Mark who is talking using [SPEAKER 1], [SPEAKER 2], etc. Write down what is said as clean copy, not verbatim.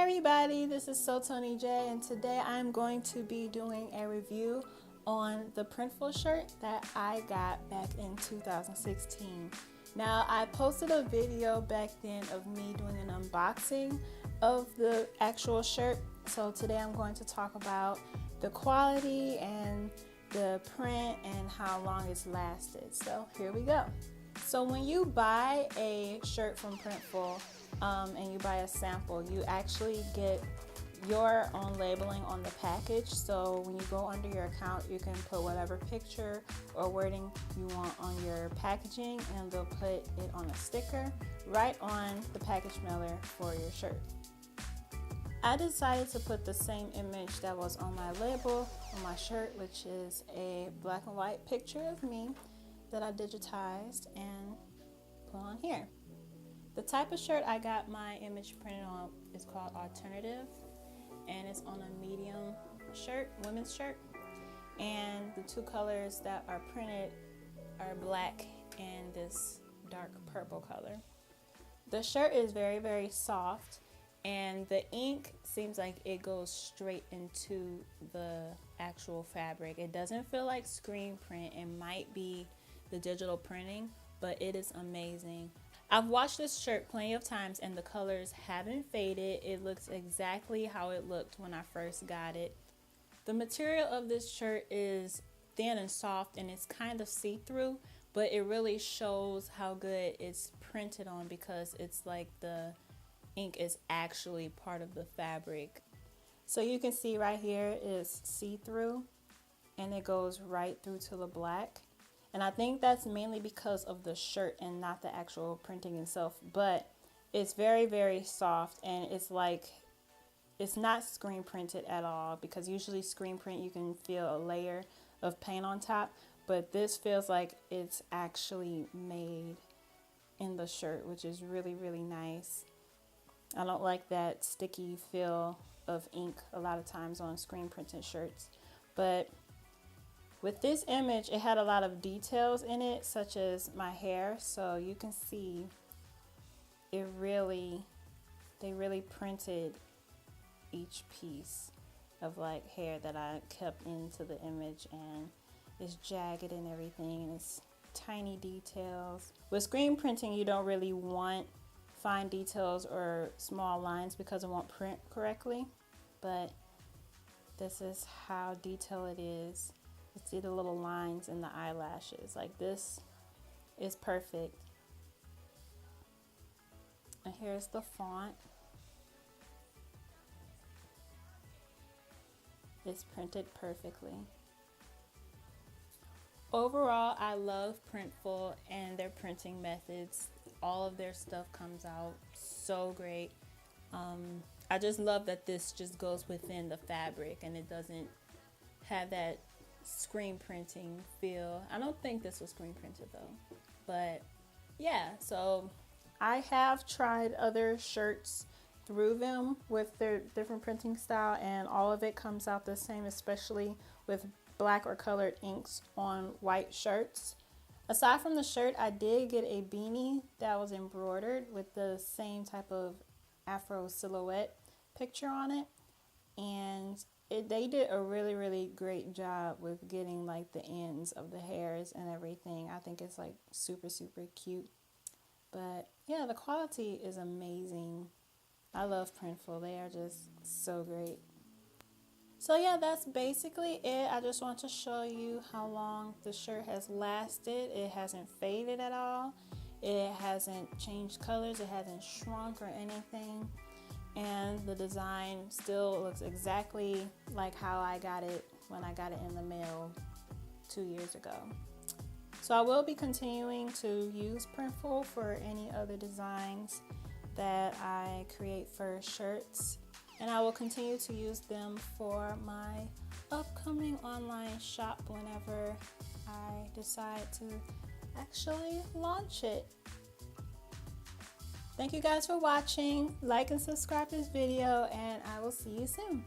[SPEAKER 1] everybody, this is Toni J, and today I'm going to be doing a review on the Printful shirt that I got back in 2016. Now, I posted a video back then of me doing an unboxing of the actual shirt, so today I'm going to talk about the quality and the print and how long it's lasted. So here we go. So when you buy a shirt from Printful and you buy a sample, you actually get your own labeling on the package. So when you go under your account, you can put whatever picture or wording you want on your packaging, and they'll put it on a sticker right on the package mailer for your shirt. I decided to put the same image that was on my label on my shirt, which is a black and white picture of me that I digitized and put on here. The type of shirt I got my image printed on is called Alternative, and it's on a medium shirt, women's shirt, and the two colors that are printed are black and this dark purple color. The shirt is very, very soft, and the ink seems like it goes straight into the actual fabric. It doesn't feel like screen print. It might be the digital printing, but it is amazing. I've washed this shirt plenty of times and the colors haven't faded. It looks exactly how it looked when I first got it. The material of this shirt is thin and soft, and it's kind of see-through, but it really shows how good it's printed on because it's like the ink is actually part of the fabric. So you can see right here is see-through, and it goes right through to the black. And I think that's mainly because of the shirt and not the actual printing itself, but it's very, very soft, and it's like, it's not screen printed at all, because usually screen print you can feel a layer of paint on top, but this feels like it's actually made in the shirt, which is really, really nice. I don't like that sticky feel of ink a lot of times on screen printed shirts, but with this image, it had a lot of details in it, such as my hair. So you can see they really printed each piece of like hair that I kept into the image, and it's jagged and everything, and it's tiny details. With screen printing, you don't really want fine details or small lines because it won't print correctly, but this is how detailed it is. You see the little lines in the eyelashes. Like, this is perfect. And here's the font. It's printed perfectly. Overall, I love Printful and their printing methods. All of their stuff comes out so great. I just love that this just goes within the fabric and it doesn't have that screen printing feel. I don't think this was screen printed though, but yeah. So I have tried other shirts through them with their different printing style, and all of it comes out the same, especially with black or colored inks on white shirts. Aside from the shirt, I did get a beanie that was embroidered with the same type of afro silhouette picture on it, and they did a really, really great job with getting like the ends of the hairs and everything. I think it's like super, super cute. But yeah, the quality is amazing. I love Printful. They are just so great. So yeah, that's basically it. I just want to show you how long the shirt has lasted. It hasn't faded at all. It hasn't changed colors. It hasn't shrunk or anything. And the design still looks exactly like how I got it when I got it in the mail 2 years ago. So I will be continuing to use Printful for any other designs that I create for shirts, and I will continue to use them for my upcoming online shop whenever I decide to actually launch it. Thank you guys for watching. Like and subscribe to this video, and I will see you soon.